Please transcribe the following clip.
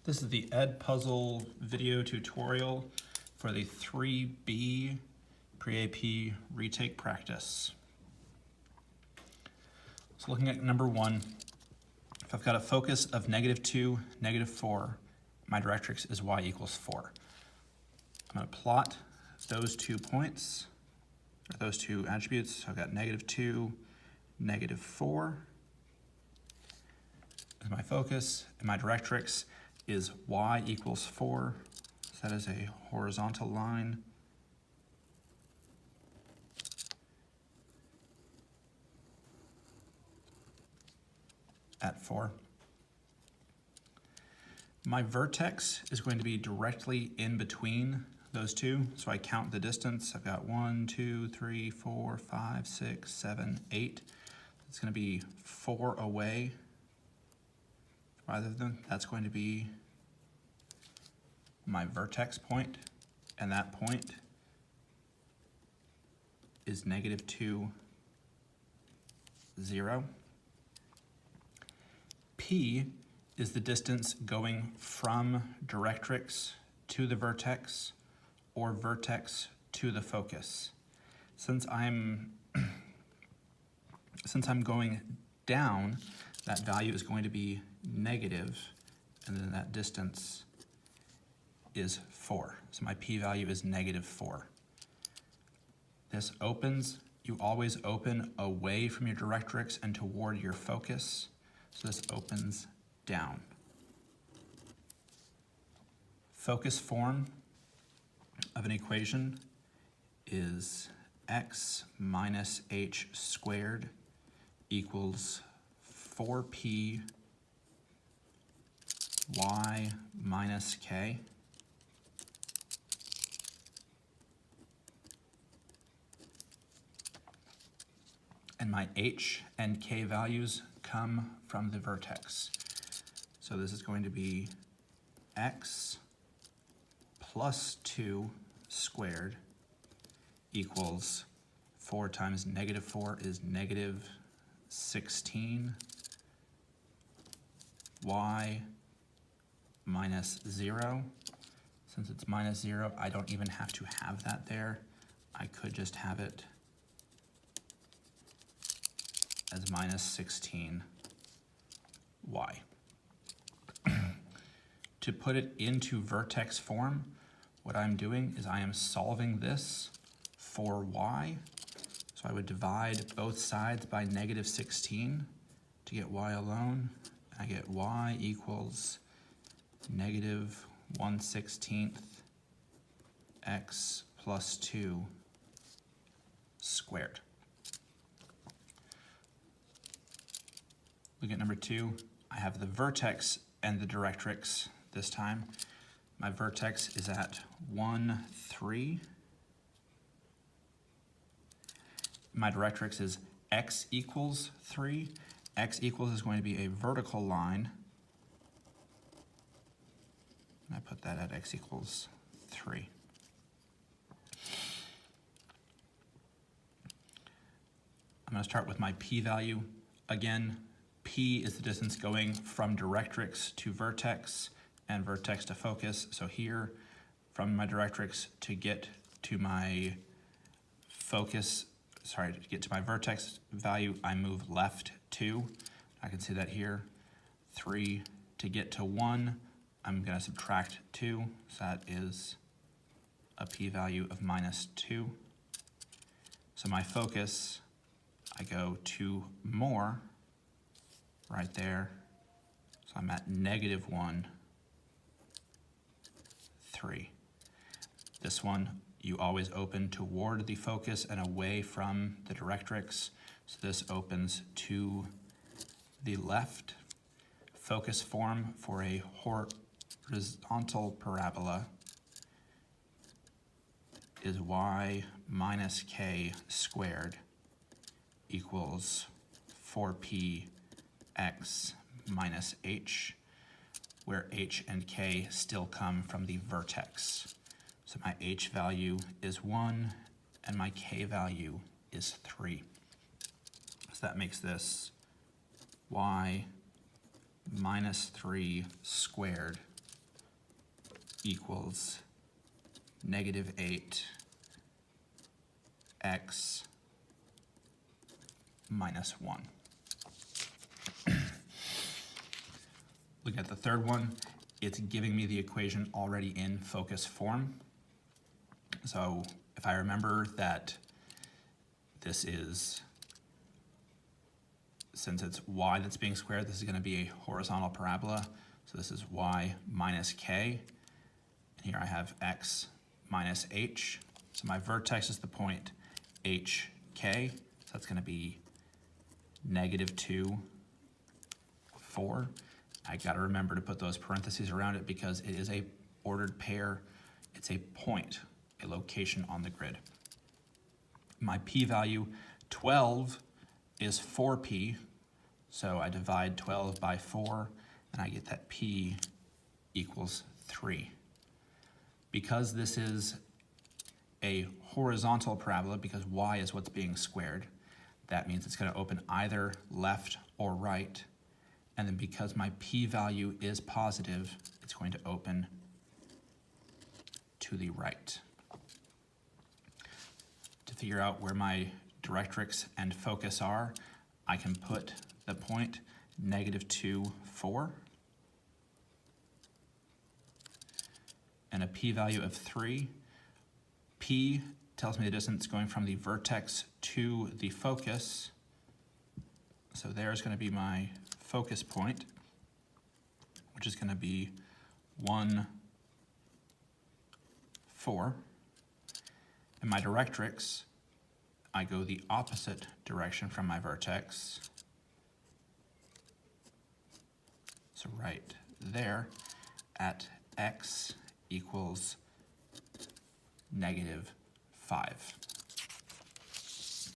This is the Edpuzzle video tutorial for the 3B pre-AP retake practice. So looking at number 1, if I've got a focus of -2, -4, my directrix is y equals 4. I'm going to plot those 2 points, or those 2 attributes. So I've got -2, -4 as my focus, and my directrix is y equals 4. So that is a horizontal line. At 4. My vertex is going to be directly in between those two. So I count the distance. I've got 1, 2, 3, 4, 5, 6, 7, 8. It's going to be 4 away. Rather than that's going to be my vertex point, and that point is -2, 0. P is the distance going from directrix to the vertex or vertex to the focus. Since I'm going down, that value is going to be negative, and then that distance is 4. So my p-value is -4. This opens, you always open away from your directrix and toward your focus. So this opens down. Focus form of an equation is x minus h squared equals 4p y minus k. And my h and k values come from the vertex. So this is going to be x plus 2 squared equals 4 times -4 is -16. Y minus 0. Since it's -0, I don't even have to have that there. I could just have it as -16 y. To put it into vertex form, what I'm doing is I am solving this for y. So I would divide both sides by -16 to get y alone. I get y equals -1/16 x plus 2 squared. Look at number 2. I have the vertex and the directrix this time. My vertex is at 1, 3. My directrix is x equals 3. X equals is going to be a vertical line. And I put that at x equals 3. I'm going to start with my p-value. Again, p is the distance going from directrix to vertex and vertex to focus. So here, from my directrix to get to my focus, to get to my vertex value, I move left 2. I can see that here. 3 to get to 1, I'm going to subtract 2. So that is a p-value of -2. So my focus, I go to more right there. So I'm at -1, 3. This one, you always open toward the focus and away from the directrix. So this opens to the left. Focus form for a horizontal parabola is y minus k squared equals 4p x minus h, where h and k still come from the vertex. So my h value is 1 and my k value is 3. So that makes this y minus 3 squared equals -8 x minus 1. Look at the third one. It's giving me the equation already in focus form. So if I remember that this is, since it's y that's being squared, this is going to be a horizontal parabola. So this is y minus k. And here I have x minus h. So my vertex is the point hk. So that's going to be -2, 4. I got to remember to put those parentheses around it because it is a ordered pair. It's a point, a location on the grid. My p-value, 12, is 4p. So I divide 12 by 4, and I get that p equals 3. Because this is a horizontal parabola, because y is what's being squared, that means it's going to open either left or right. And then because my p-value is positive, it's going to open to the right. To figure out where my directrix and focus are, I can put the point -2, 4, and a p-value of 3. P tells me the distance going from the vertex to the focus. So there's going to be my focus point, which is going to be 1, 4. And my directrix, I go the opposite direction from my vertex. So right there at x equals -5.